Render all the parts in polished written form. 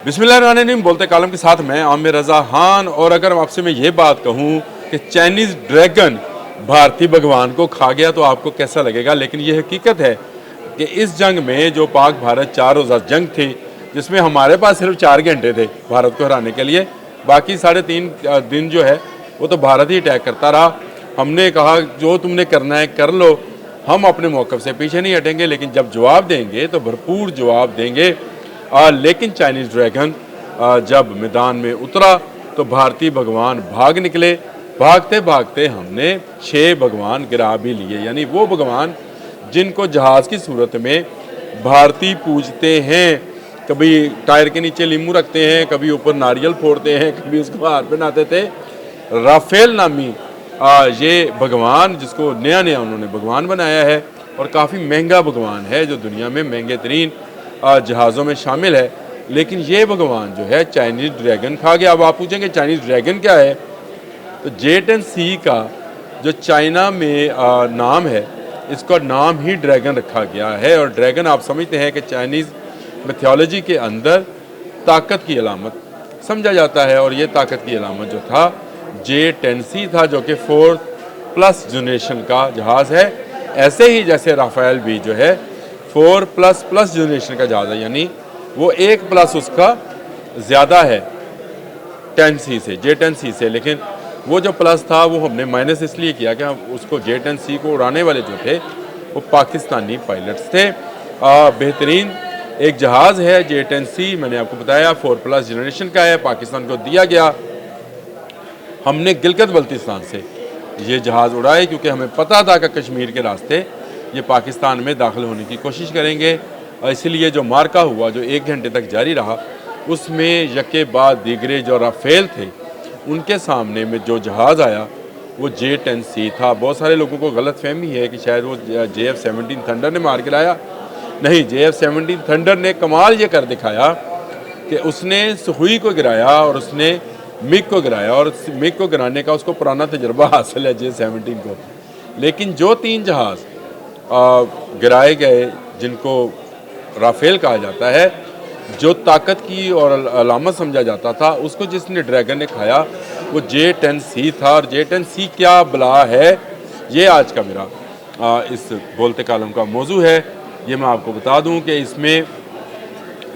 बिस्मिल्लाहिर्रहमानिर्रहीम। बोलते कालम के साथ मैं आमिर रज़ा खान। और अगर आपसे मैं ये बात कहूँ कि चाइनीज़ ड्रैगन भारतीय भगवान को खा गया तो आपको कैसा लगेगा, लेकिन ये हकीकत है कि इस जंग में जो पाक भारत 4 रोज़ा जंग थी, जिसमें हमारे पास सिर्फ 4 घंटे थे भारत को हराने के लिए, बाकी 3.5 दिन जो है वो तो भारत ही अटैक करता रहा। हमने कहा जो तुमने करना है कर लो, हम अपने मौक़िफ़ से पीछे नहीं हटेंगे, लेकिन जब जवाब देंगे तो भरपूर जवाब देंगे। लेकिन चाइनीज़ ड्रैगन जब मैदान में उतरा तो भारतीय भगवान भाग निकले। भागते भागते हमने 6 भगवान गिरा भी लिए, यानी वो भगवान जिनको जहाज़ की सूरत में भारतीय पूजते हैं। कभी टायर के नीचे लीमू रखते हैं, कभी ऊपर नारियल फोड़ते हैं, कभी उसको हार पहनाते थे। राफेल नामी ये भगवान, जिसको नया नया उन्होंने भगवान बनाया है और काफ़ी महंगा भगवान है, जो दुनिया में महंगे तरीन जहाज़ों में शामिल है, लेकिन ये भगवान जो है चाइनीज़ ड्रैगन खा गया। अब आप पूछेंगे चाइनीज़ ड्रैगन क्या है, तो जेट एंड सी का जो चाइना में नाम है, इसका नाम ही ड्रैगन रखा गया है। और ड्रैगन आप समझते हैं कि चाइनीज़ मिथोलॉजी के अंदर ताकत की अलामत समझा जाता है, और ये ताकत की अलामत जो था J10C था, जो कि 4+ जनरेशन का जहाज़ है। ऐसे ही जैसे राफेल भी जो है 4++ जनरेशन का जहाज़ है, यानी वो 1+ उसका ज़्यादा है 10C से, J10C से। लेकिन वो जो प्लस था वो हमने माइनस इसलिए किया कि हम उसको J10C को उड़ाने वाले जो थे वो पाकिस्तानी पायलट्स थे। बेहतरीन एक जहाज़ है J10C, मैंने आपको बताया 4+ जनरेशन का है, पाकिस्तान को दिया गया। हमने गिलगित बल्तिस्तान से ये जहाज़ उड़ाए क्योंकि हमें पता था कि कश्मीर के रास्ते ये पाकिस्तान में दाखिल होने की कोशिश करेंगे, और इसलिए जो मार्का हुआ जो 1 घंटे तक जारी रहा, उसमें यके बाद दीगरे जो राफेल थे उनके सामने में जो जहाज़ आया वो J10C था। बहुत सारे लोगों को गलत फहमी है कि शायद वो JF-17 थंडर ने मार गिराया। नहीं, JF-17 थंडर ने कमाल ये कर दिखाया कि उसने सुखोई को गिराया और उसने मिग को गिराया, और मिग को गिराने का उसको पुराना तजुर्बा हासिल है J-17 को। लेकिन जो 3 जहाज़ गिराए गए जिनको राफेल कहा जाता है, जो ताकत की और अलामत समझा जाता था, उसको जिसने ड्रैगन ने खाया वो J10C था। और J10C क्या बला है, ये आज का मेरा इस बोलते कालम का मौजू है। ये मैं आपको बता दूं कि इसमें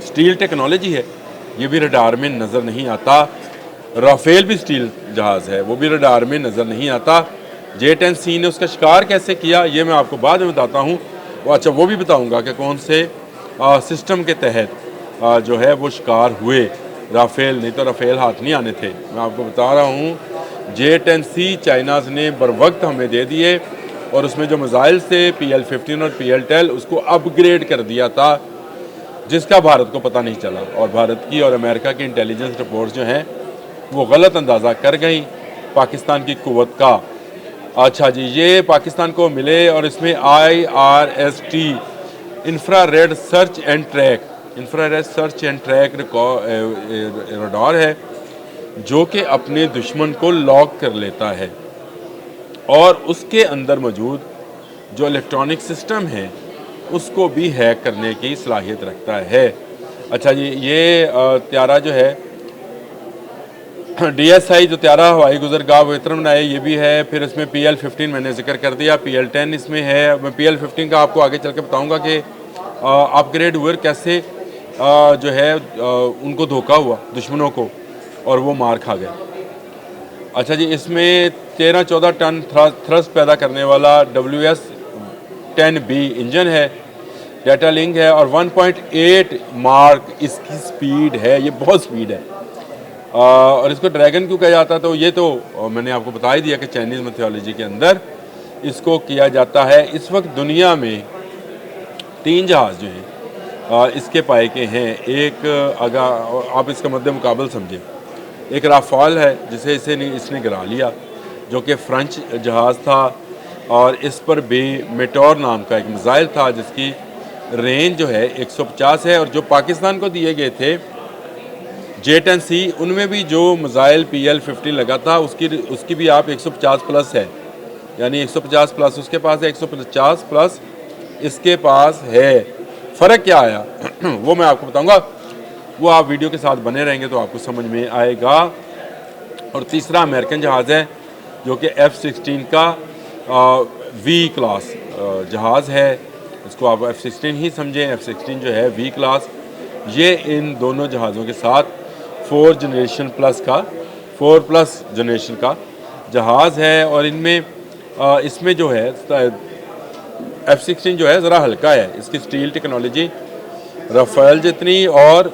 स्टील टेक्नोलॉजी है, ये भी रडार में नज़र नहीं आता। राफेल भी स्टील जहाज़ है, वो भी रडार में नज़र नहीं आता। J10C ने उसका शिकार कैसे किया ये मैं आपको बाद में बताता हूँ। अच्छा, वो भी बताऊँगा कि कौन से सिस्टम के तहत जो है वो शिकार हुए राफेल, नहीं तो राफेल हाथ नहीं आने थे। मैं आपको बता रहा हूँ J10C चाइनाज़ ने बर वक्त हमें दे दिए, और उसमें जो मिसाइल थे PL-15 और PL-10 उसको अपग्रेड कर दिया था, जिसका भारत को पता नहीं चला। और भारत की और अमेरिका की इंटेलिजेंस रिपोर्ट्स जो हैं वो गलत अंदाज़ा कर गई पाकिस्तान की क़ुव्वत का। अच्छा जी, ये पाकिस्तान को मिले, और इसमें IRST infrared search and track radar है, जो कि अपने दुश्मन को लॉक कर लेता है और उसके अंदर मौजूद जो इलेक्ट्रॉनिक सिस्टम है उसको भी हैक करने की सलाहियत रखता है। अच्छा जी, ये त्यारा जो है DSI जो त्यारा हवाई गुजरगाह वेतरम बनाए, ये भी है। फिर इसमें PL-15 मैंने जिक्र कर दिया, PL-10 इसमें है। मैं PL-15 का आपको आगे चल के बताऊँगा कि अपग्रेड हुए कैसे जो है उनको धोखा हुआ दुश्मनों को और वो मार खा गए। अच्छा जी, इसमें 13-14 टन थ्रस्ट पैदा करने वाला WS-10B इंजन है, डाटा लिंक है, और 1.8 मार्क इसकी स्पीड है। ये बहुत स्पीड है। और इसको ड्रैगन क्यों कहा जाता है, तो ये तो मैंने आपको बता ही दिया कि चाइनीज़ मिथोलॉजी के अंदर इसको किया जाता है। इस वक्त दुनिया में 3 जहाज़ जो हैं इसके पाए के हैं। एक अगर आप इसका मद्दे मुकाबल समझें, एक राफेल है जिसे इसने गिरा लिया, जो कि फ्रेंच जहाज़ था, और इस पर भी मेटोर नाम का एक मिसाइल था जिसकी रेंज जो है 150 है। और जो पाकिस्तान को दिए गए थे J10C, उनमें भी जो मिसाइल PL-15 लगा था उसकी भी आप 150+ है, यानी 150+ उसके पास है, 150+ इसके पास है। फ़र्क क्या आया वो मैं आपको बताऊंगा। वो आप वीडियो के साथ बने रहेंगे तो आपको समझ में आएगा। और तीसरा अमेरिकन जहाज़ है जो कि F-16 का वी क्लास जहाज़ है, इसको आप F-16 ही समझें। F-16 जो है वी क्लास, ये इन दोनों जहाज़ों के साथ 4 प्लस जनरेशन का जहाज़ है। और इनमें इसमें जो है F-16 जो है ज़रा हल्का है, इसकी स्टील टेक्नोलॉजी राफेल जितनी और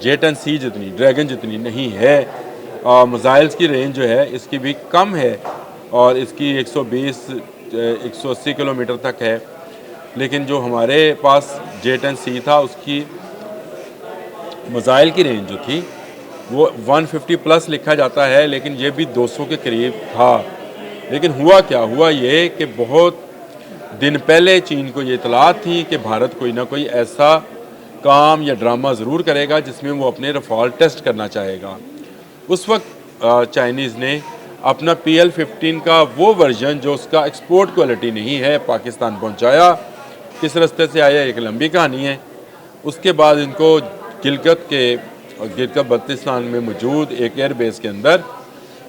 J-10C जितनी, ड्रैगन जितनी नहीं है। मिसाइल्स की रेंज जो है इसकी भी कम है और इसकी 120-180 किलोमीटर तक है, लेकिन जो हमारे पास J-10C था उसकी मिसाइल की रेंज जो थी वो 150 प्लस लिखा जाता है, लेकिन ये भी 200 के करीब था। लेकिन हुआ क्या, हुआ ये कि बहुत दिन पहले चीन को ये इतलात थी कि भारत कोई ना कोई ऐसा काम या ड्रामा ज़रूर करेगा जिसमें वो अपने रफ़ाल टेस्ट करना चाहेगा। उस वक्त चाइनीज़ ने अपना PL-15 का वो वर्जन जो उसका एक्सपोर्ट क्वालिटी नहीं है पाकिस्तान पहुंचाया। किस रास्ते से आया एक लंबी कहानी है। उसके बाद इनको गिलगित बल्तिस्तान में मौजूद एक एयरबेस के अंदर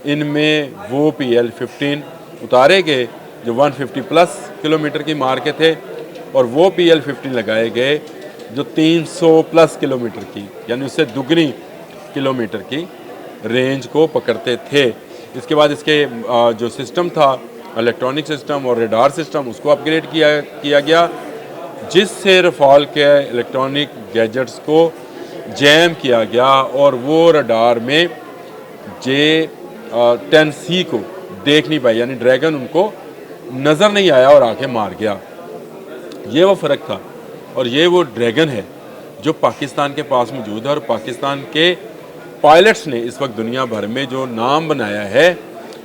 इनमें वो PL-15 उतारे गए जो 150 प्लस किलोमीटर की मार के थे, और वो PL-15 लगाए गए जो 300 प्लस किलोमीटर की, यानी उससे दुगनी किलोमीटर की रेंज को पकड़ते थे। इसके बाद इसके जो सिस्टम था, इलेक्ट्रॉनिक सिस्टम और रडार सिस्टम, उसको अपग्रेड किया गया, जिससे रफ़ाल के इलेक्ट्रॉनिक गैजेट्स को जैम किया गया और वो रडार में J-10C को देख नहीं पाई, यानी ड्रैगन उनको नज़र नहीं आया और आके मार गया। ये वो फ़र्क था और ये वो ड्रैगन है जो पाकिस्तान के पास मौजूद है। और पाकिस्तान के पायलट्स ने इस वक्त दुनिया भर में जो नाम बनाया है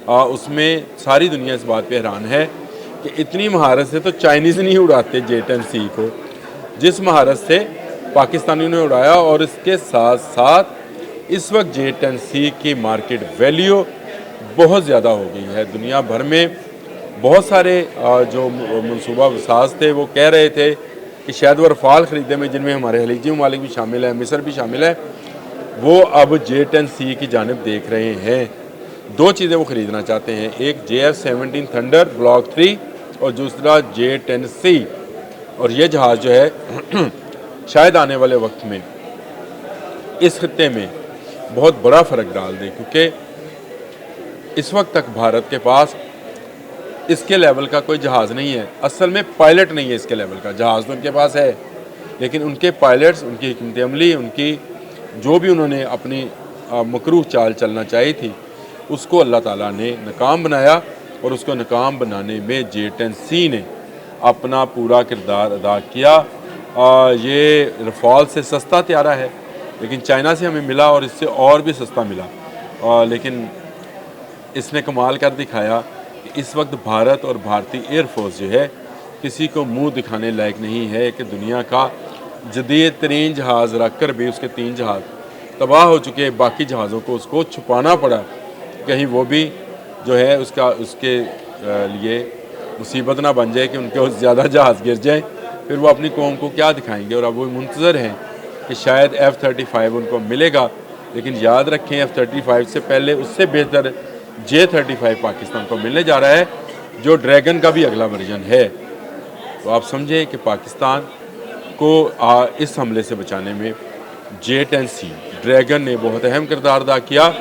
उसमें सारी दुनिया इस बात पे हैरान है कि इतनी महारत से तो चाइनीज़ नहीं उड़ाते J-10C को, जिस महारत से पाकिस्तानियों ने उड़ाया। और इसके साथ साथ इस वक्त J-10C की मार्केट वैल्यू बहुत ज़्यादा हो गई है दुनिया भर में। बहुत सारे जो मनसूबा साज थे वो कह रहे थे कि शायद वो रफ़ाल ख़रीदे में, जिनमें हमारे खलीजी ममालिक भी शामिल है, मिस्र भी शामिल है, वो अब J-10C की जानिब देख रहे हैं। 2 चीज़ें वो ख़रीदना चाहते हैं, एक JF-17 थंडर ब्लॉक 3 और दूसरा J-10C। और ये जहाज़ जो है शायद आने वाले वक्त में इस खत्ते में बहुत बड़ा फ़र्क डाल दे, क्योंकि इस वक्त तक भारत के पास इसके लेवल का कोई जहाज़ नहीं है। असल में पायलट नहीं है इसके लेवल का, जहाज़ तो उनके पास है, लेकिन उनके पायलट्स, उनकी हिकमत अमली, उनकी जो भी उन्होंने अपनी मकरूह चाल चलना चाहिए थी, उसको अल्लाह ताला ने नाकाम बनाया। और उसको नाकाम बनाने में J-10C ने अपना पूरा किरदार अदा किया। ये रफ़ाल से सस्ता त्यारा है, लेकिन चाइना से हमें मिला और इससे और भी सस्ता मिला। लेकिन इसने कमाल कर दिखाया कि इस वक्त भारत और भारतीय एयरफोर्स जो है किसी को मुंह दिखाने लायक नहीं है कि दुनिया का जदीद तरीन जहाज़ रख कर भी उसके 3 जहाज़ तबाह हो चुके, बाकी जहाज़ों को उसको छुपाना पड़ा, कहीं वो भी जो है उसके लिए मुसीबत ना बन जाए कि उनके ज़्यादा जहाज़ गिर जाए, फिर वो अपनी कौम को क्या दिखाएंगे। और अब वो मुंतज़र हैं कि शायद F-35 उनको मिलेगा, लेकिन याद रखें F-35 से पहले उससे बेहतर J-35 पाकिस्तान को मिलने जा रहा है, जो ड्रैगन का भी अगला वर्जन है। तो आप समझें कि पाकिस्तान को इस हमले से बचाने में J-10C ड्रैगन ने बहुत अहम किरदार अदा किया।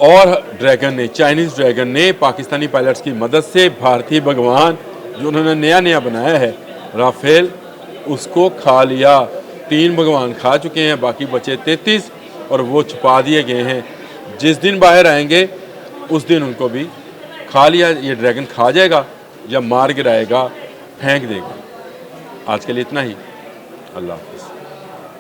और ड्रैगन ने, चाइनीज़ ड्रैगन ने पाकिस्तानी पायलट्स की मदद से भारतीय भगवान जो उन्होंने नया बनाया है राफेल, उसको खा लिया। 3 भगवान खा चुके हैं, बाकी बचे 33 और वो छुपा दिए गए हैं। जिस दिन बाहर आएंगे उस दिन उनको भी खा लिया, ये ड्रैगन खा जाएगा या मार गिराएगा, फेंक देगा। आज के लिए इतना ही। अल्लाह हाफ़िज़।